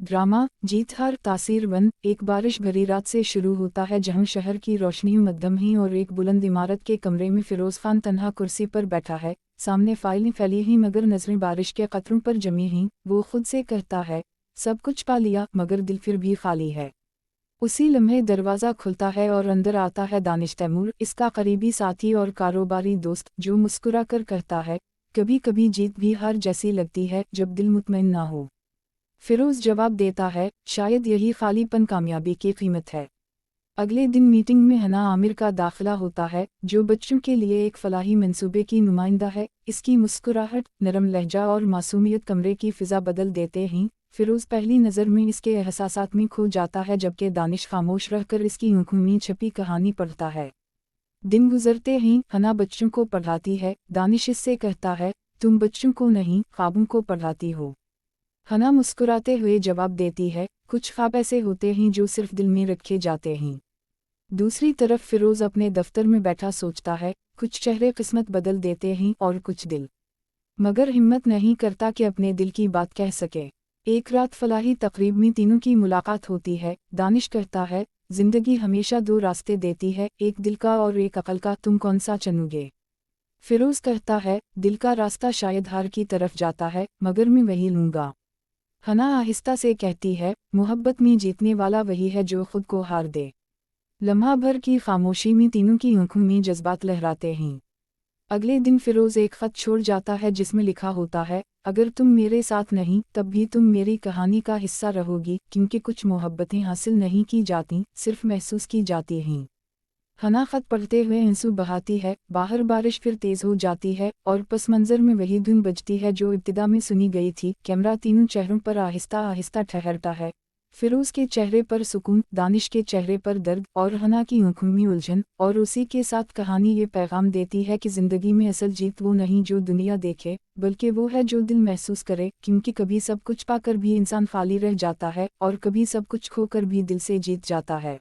Drama जीत हार तासीर one. एक बारिश भरी रात से शुरू होता है जहां शहर की रोशनी मद्दम ही और एक बुलंद इमारत के कमरे में फिरोज खान तन्हा कुर्सी पर बैठा है। सामने फाइलें फैली ही मगर नजरें बारिश के कतरों पर जमी ही। वो खुद से कहता है सब कुछ पा लिया मगर दिल फिर भी खाली है। उसी लम्हे दरवाज़ा खुलता है और अंदर आता है दानिश तैमूर, इसका करीबी साथी और कारोबारी दोस्त, जो मुस्कुरा कर कहता है कभी कभी जीत भी हार जैसी लगती है जब दिल मुतमईन ना हो। फिरोज जवाब देता है शायद यही खालीपन कामयाबी की कीमत है। अगले दिन मीटिंग में हना आमिर का दाखिला होता है, जो बच्चों के लिए एक फलाही मंसूबे की नुमाइंदा है। इसकी मुस्कुराहट, नरम लहजा और मासूमियत कमरे की फिजा बदल देते हैं। फिरोज पहली नज़र में इसके एहसासात में खो जाता है, जबकि दानिश खामोश रहकर इसकी आंखों में छपी कहानी पढ़ता है। दिन गुजरते ही हना बच्चों को पढ़ाती है। दानिश इससे कहता है तुम बच्चों को नहीं ख्वाबों को पढ़ाती हो। हना मुस्कुराते हुए जवाब देती है कुछ ख्वाब ऐसे होते हैं जो सिर्फ दिल में रखे जाते हैं। दूसरी तरफ फिरोज अपने दफ्तर में बैठा सोचता है कुछ चेहरे किस्मत बदल देते हैं और कुछ दिल, मगर हिम्मत नहीं करता कि अपने दिल की बात कह सके। एक रात फलाही तकरीब में तीनों की मुलाकात होती है। दानिश कहता है जिंदगी हमेशा दो रास्ते देती है, एक दिल का और एक अकल का, तुम कौन सा चुनोगे। फिरोज कहता है दिल का रास्ता शायद हार की तरफ जाता है मगर मैं वही लूँगा। हना आहिस्ता से कहती है मोहब्बत में जीतने वाला वही है जो खुद को हार दे। लम्हा भर की खामोशी में तीनों की आंखों में जज्बात लहराते हैं। अगले दिन फिरोज एक खत छोड़ जाता है जिसमें लिखा होता है अगर तुम मेरे साथ नहीं तब भी तुम मेरी कहानी का हिस्सा रहोगी, क्योंकि कुछ मोहब्बतें हासिल नहीं की जाती सिर्फ महसूस की जाती हैं। हना खत पढ़ते हुए आंसू बहाती है। बाहर बारिश फिर तेज हो जाती है और पस मंजर में वही धुन बजती है जो इब्तिदा में सुनी गई थी। कैमरा तीनों चेहरों पर आहिस्ता आहिस्ता ठहरता है। फिरोज के चेहरे पर सुकून, दानिश के चेहरे पर दर्द और हना की आंखों में उलझन। और उसी के साथ कहानी ये पैगाम देती है कि जिंदगी में असल जीत वो नहीं जो दुनिया देखे, बल्कि वो है जो दिल महसूस करे। क्योंकि कभी सब कुछ पाकर भी इंसान खाली रह जाता है और कभी सब कुछ खोकर भी दिल से जीत जाता है।